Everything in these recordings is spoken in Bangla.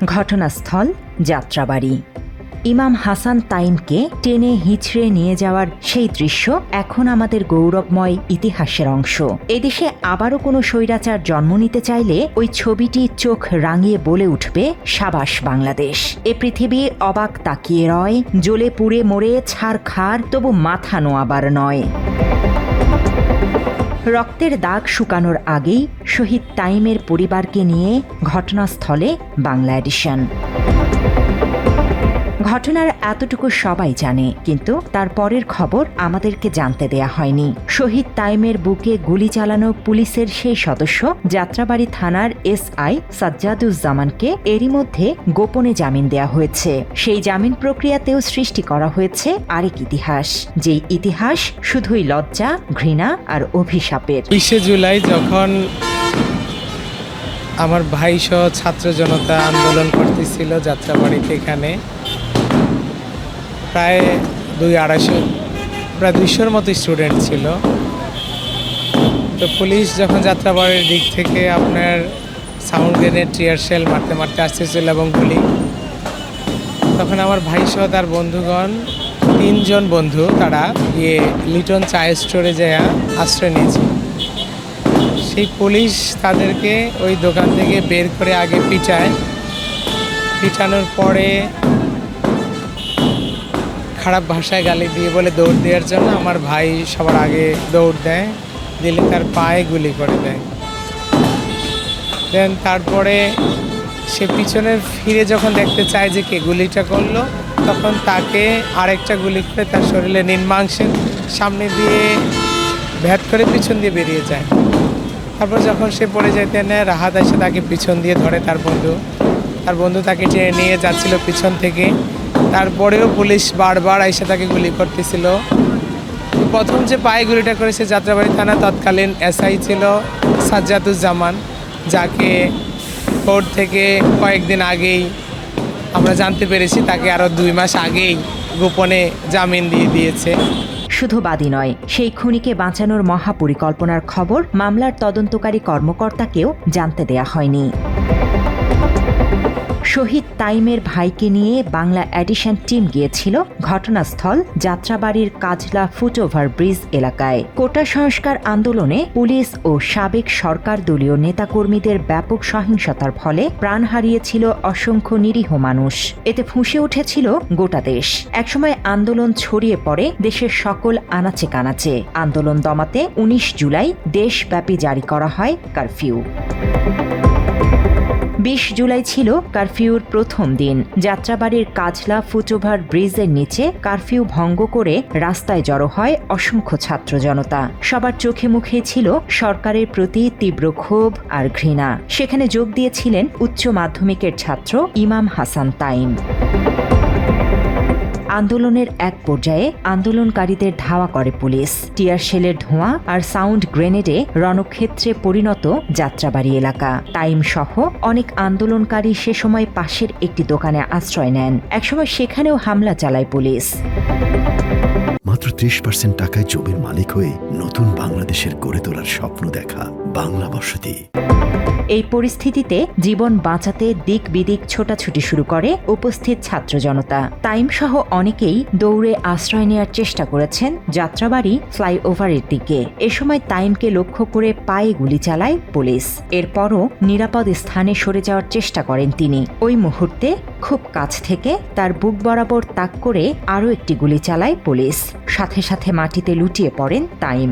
ঘটনাস্থল যাত্রাবাড়ি। ইমাম হাসান তাইমকে টেনে হিঁচড়ে নিয়ে যাওয়ার সেই দৃশ্য এখন আমাদের গৌরবময় ইতিহাসের অংশ। এদেশে আবারও কোনো স্বৈরাচার জন্ম নিতে চাইলে ওই ছবিটি চোখ রাঙিয়ে বলে উঠবে, সাবাস বাংলাদেশ। এ পৃথিবী অবাক তাকিয়ে রয়, জ্বলে পুড়ে মরে ছারখার, তবু মাথা নোয়াবার নয়। রক্তের দাগ শুকানোর আগেই শহীদ তাইমের পরিবারকে নিয়ে ঘটনাস্থলে বাংলা এডিশন। ঘটনার এতটুকু সবাই জানে, কিন্তু তার পরের খবর আমাদেরকে জানতে দেয়া হয়নি। শহীদ তাইমের বুকে গুলি চালানো পুলিশের সেই সদস্য যাত্রাবাড়ি থানার এসআই সাজ্জাদুজ্জামানকে এরই মধ্যে গোপনে জামিন দেয়া হয়েছে। সেই জামিন প্রক্রিয়াতেও সৃষ্টি করা হয়েছে আরেক ইতিহাস, যেই ইতিহাস শুধুই লজ্জা, ঘৃণা আর অভিশাপের। 20 জুলাই যখন আমার ভাই সহ ছাত্র জনতা আন্দোলন করতেছিল যাত্রাবাড়িতে, এখানে প্রায় 200-250 মতো স্টুডেন্ট ছিল। তো পুলিশ যখন যাত্রাবাড়ির দিক থেকে আপনার সাউন্ড গ্রেনেড, টিয়ার শেল মারতে মারতে আসতেছিল এবং গুলি, তখন আমার ভাই সহ তার বন্ধুগণ, 3 জন বন্ধু, তারা গিয়ে লিটন চায়ের স্টোরে যায় আশ্রয় নিয়েছে। সেই পুলিশ তাদেরকে ওই দোকান থেকে বের করে আগে পিটায়, পিটানোর পরে খারাপ ভাষায় গালি দিয়ে বলে দৌড় দেওয়ার জন্য আমার ভাই সবার আগে দৌড় দেয়, দিলে তার পায়ে গুলি করে দেয়। দেন তারপরে সে পিছনে ফিরে যখন দেখতে চায় যে কে গুলিটা করলো, তখন তাকে আরেকটা গুলি করে তার শরীরে নিম্নাংশের সামনে দিয়ে ভ্যাট করে পিছন দিয়ে বেরিয়ে যায়। তারপর যখন সে পড়ে যেতে নেয়, রাহাত এসে তাকে পিছন দিয়ে ধরে তার বন্ধু তাকে টেনে নিয়ে যাচ্ছিল পিছন থেকে। তারপরেও পুলিশ বারবার এসে তাকে গুলি করতেছিল। প্রথম যে পায়ে গুলিটা করেছে যাত্রাবাড়ি থানা তৎকালীন এসআই ছিল সাজ্জাদুজ্জামান, যাকে কোর্ট থেকে কয়েকদিন আগেই আমরা জানতে পেরেছি তাকে আরও 2 মাস আগেই গোপনে জামিন দিয়ে দিয়েছে। শুধু বাদী নয়, সেই খুনিকে বাঁচানোর মহাপরিকল্পনার খবর মামলার তদন্তকারী কর্মকর্তাকেও জানতে দেয়া হয়নি। শহীদ তাইমের ভাইকে নিয়ে বাংলা এডিশন টিম গিয়েছিল ঘটনাস্থল যাত্রাবাড়ির কাজলা ফুটওভার ব্রিজ এলাকায়। কোটা সংস্কার আন্দোলনে পুলিশ ও সাবেক সরকার দলীয় নেতাকর্মীদের ব্যাপক সহিংসতার ফলে প্রাণ হারিয়েছিল অসংখ্য নিরীহ মানুষ। এতে ফুঁসে উঠেছিল গোটা দেশ। একসময় আন্দোলন ছড়িয়ে পড়ে দেশের সকল আনাচে কানাচে। আন্দোলন দমাতে 19 জুলাই দেশব্যাপী জারি করা হয় কারফিউ। 20 জুলাই ছিল কারফিউর প্রথম দিন। যাত্রাবাড়ির কাজলা ফুটওভার ব্রিজের নিচে কারফিউ ভঙ্গ করে রাস্তায় জড়ো হয় অসংখ্য ছাত্র জনতা। সবার চোখে মুখে ছিল সরকারের প্রতি তীব্র ক্ষোভ আর ঘৃণা। সেখানে যোগ দিয়েছিলেন উচ্চ মাধ্যমিকের ছাত্র ইমাম হাসান তাইম। আন্দোলনের এক পর্যায়ে আন্দোলনকারীদের ধাওয়া করে পুলিশ। টিয়ার শেলের ধোঁয়া আর সাউন্ড গ্রেনেডে রণক্ষেত্রে পরিণত যাত্রাবাড়ি এলাকা। টাইম সহ অনেক আন্দোলনকারী সে সময় পাশের একটি দোকানে আশ্রয় নেন। একসময় সেখানেও হামলা চালায় পুলিশ। মাত্র 30% টাকায় জমির মালিক হয়ে নতুন বাংলাদেশের গড়ে তোলার স্বপ্ন দেখা বাংলা বসতি। এই পরিস্থিতিতে জীবন বাঁচাতে দিক বিদিক ছোটাছুটি শুরু করে উপস্থিত ছাত্র জনতা। টাইম সহ অনেকেই দৌড়ে আশ্রয় নেওয়ার চেষ্টা করেছেন যাত্রাবাড়ি ফ্লাইওভারের দিকে। এ সময় টাইমকে লক্ষ্য করে পায়ে গুলি চালায় পুলিশ। এরপরও নিরাপদ স্থানে সরে যাওয়ার চেষ্টা করেন তিনি। ওই মুহূর্তে খুব কাছ থেকে তার বুক বরাবর তাক করে আরও একটি গুলি চালায় পুলিশ। সাথে সাথে মাটিতে লুটিয়ে পড়েন টাইম।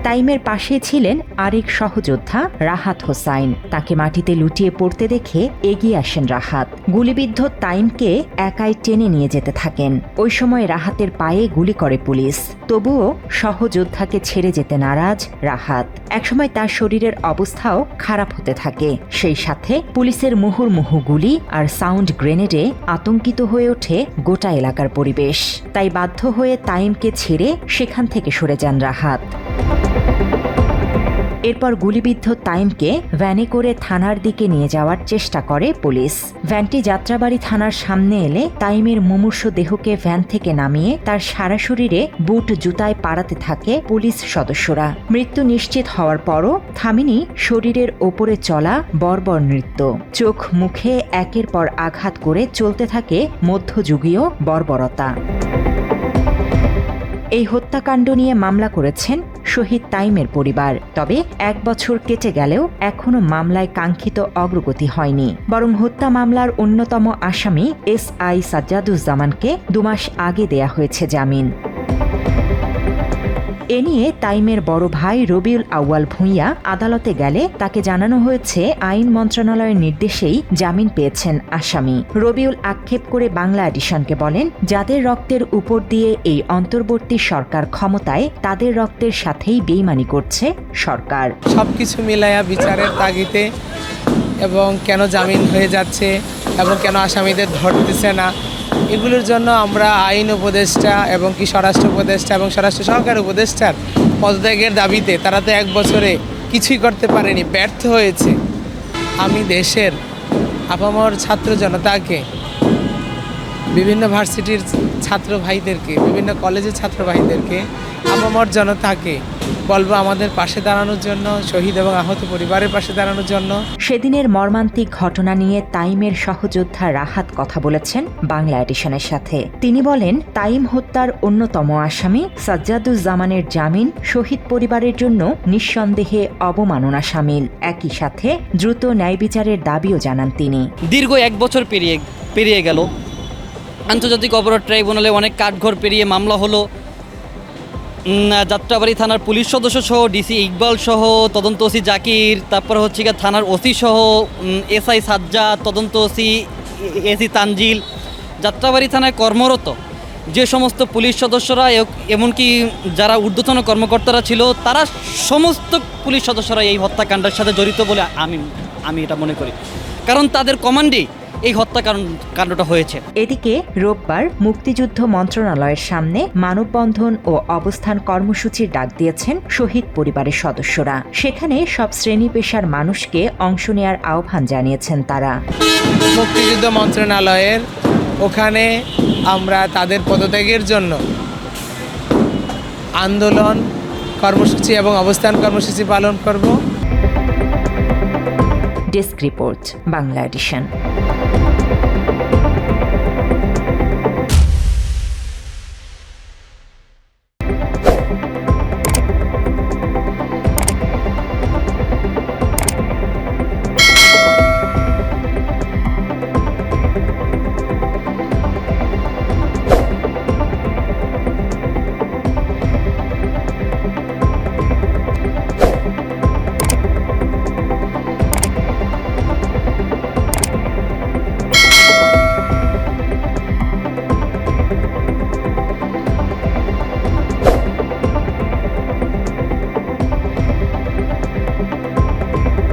টাইমের পাশে ছিলেন আরেক সহযোদ্ধা রাহাত হোসাইন। তাকে মাটিতে লুটিয়ে পড়তে দেখে এগিয়ে আসেন রাহাত। গুলিবিদ্ধ টাইমকে একাই টেনে নিয়ে যেতে থাকেন। ওই সময় রাহাতের পায়ে গুলি করে পুলিশ। তবুও সহযোদ্ধাকে ছেড়ে যেতে নারাজ রাহাত। একসময় তার শরীরের অবস্থাও খারাপ হতে থাকে। সেই সাথে পুলিশের মুহুর্মুহু গুলি আর সাউন্ড গ্রেনেডে আতঙ্কিত হয়ে ওঠে গোটা এলাকার পরিবেশ। তাই বাধ্য হয়ে টাইমকে ছেড়ে সেখান থেকে সরে যান রাহাত। এরপর গুলিবিদ্ধ তাইমকে ভ্যানে করে থানার দিকে নিয়ে যাওয়ার চেষ্টা করে পুলিশ। ভ্যানটি যাত্রাবাড়ি থানার সামনে এলে তাইমের মুমূর্ষু দেহকে ভ্যান থেকে নামিয়ে তার সারা শরীরে বুট জুতায় পাড়াতে থাকে পুলিশ সদস্যরা। মৃত্যু নিশ্চিত হওয়ার পরও থামিনি শরীরের ওপরে চলা বর্বর নৃত্য। চোখ মুখে একের পর আঘাত করে চলতে থাকে মধ্যযুগীয় বর্বরতা। এই হত্যাকাণ্ড নিয়ে মামলা করেছেন শহীদ তাইমের পরিবার। তবে 1 বছর কেটে গেলেও এখনো মামলায় কাঙ্ক্ষিত অগ্রগতি হয়নি। বরং হত্যা মামলার অন্যতম আসামি SI সাজ্জাদুজ্জামানকে 2 মাস আগে দেয়া হয়েছে জামিন। এ নিয়ে তাইমের বড় ভাই রবিউল আউয়াল ভূঁইয়া আদালতে গেলে তাকে জানানো হয়েছে আইন মন্ত্রণালয়ের নির্দেশেই জামিন পেয়েছেন আসামি। রবিউল আক্ষেপ করে বাংলা এডিশনকে বলেন, যাদের রক্তের উপর দিয়ে এই অন্তর্বর্তী সরকার ক্ষমতায় তাদের রক্তের সাথেই বেইমানি করছে সরকার। সবকিছু মিলাইয়া বিচারের তাগিদে এবং কেন জামিন হয়ে যাচ্ছে এবং কেন আসামিদের ধরতেছে না, এগুলোর জন্য আমরা আইন উপদেষ্টা এবং কি স্বরাষ্ট্র উপদেষ্টা এবং স্বরাষ্ট্র সহকারী উপদেষ্টার পদত্যাগের দাবিতে তারা তো 1 বছরে কিছুই করতে পারেনি, ব্যর্থ হয়েছে। আমি দেশের আপামর ছাত্র জনতাকে, বিভিন্ন ভার্সিটির ছাত্র ভাইদেরকে, বিভিন্ন কলেজের ছাত্র ভাইদেরকে, আপামর জনতাকে বলবো আমাদের পাশে দাঁড়ানোর জন্য, শহীদ এবং আহত পরিবারের পাশে দাঁড়ানোর জন্য। সেদিনের মর্মান্তিক ঘটনা নিয়ে তাইমের সহযোদ্ধা রাহাত কথা বলেছেন বাংলা এডিশনের সাথে। তিনি বলেন, তাইম হত্যার অন্যতম আসামি সাজ্জাদুজ্জামানের জামিন শহীদ পরিবারের জন্য নিঃসন্দেহে অবমাননা শামিল। একই সাথে দ্রুত ন্যায় বিচারের দাবিও জানান তিনি। দীর্ঘ 1 বছর পেরিয়ে গেল, আন্তর্জাতিক অপরাধ ট্রাইব্যুনালে অনেক কাঠঘর পেরিয়ে মামলা হলো। যাত্রাবাড়ি থানার পুলিশ সদস্য সহ ডিসি ইকবাল সহ তদন্ত ওসি জাকির, তারপর হচ্ছে গিয়ে থানার ওসি সহ SI সাজ্জাদ, তদন্ত ওসি এসি তানজিল, যাত্রাবাড়ি থানায় কর্মরত যে সমস্ত পুলিশ সদস্যরা এমনকি যারা ঊর্ধ্বতন কর্মকর্তারা ছিল, তারা সমস্ত পুলিশ সদস্যরা এই হত্যাকাণ্ডের সাথে জড়িত বলে আমি এটা মনে করি, কারণ তাদের কমান্ডেই এই হত্যাকাণ্ডটা হয়েছে। এদিকে রোববার মুক্তিযুদ্ধ মন্ত্রণালয়ের সামনে মানববন্ধন ও অবস্থান কর্মসূচির ডাক দিয়েছেন শহীদ পরিবারের সদস্যরা। সেখানে সব শ্রেণী পেশার মানুষকে অংশ নেওয়ার আহ্বান জানিয়েছেন তারা। মুক্তিযুদ্ধ মন্ত্রণালয়ের ওখানে আমরা তাদের পদত্যাগের জন্য আন্দোলন কর্মসূচি এবং অবস্থান কর্মসূচি পালন করব। Desk report, Bangla addition.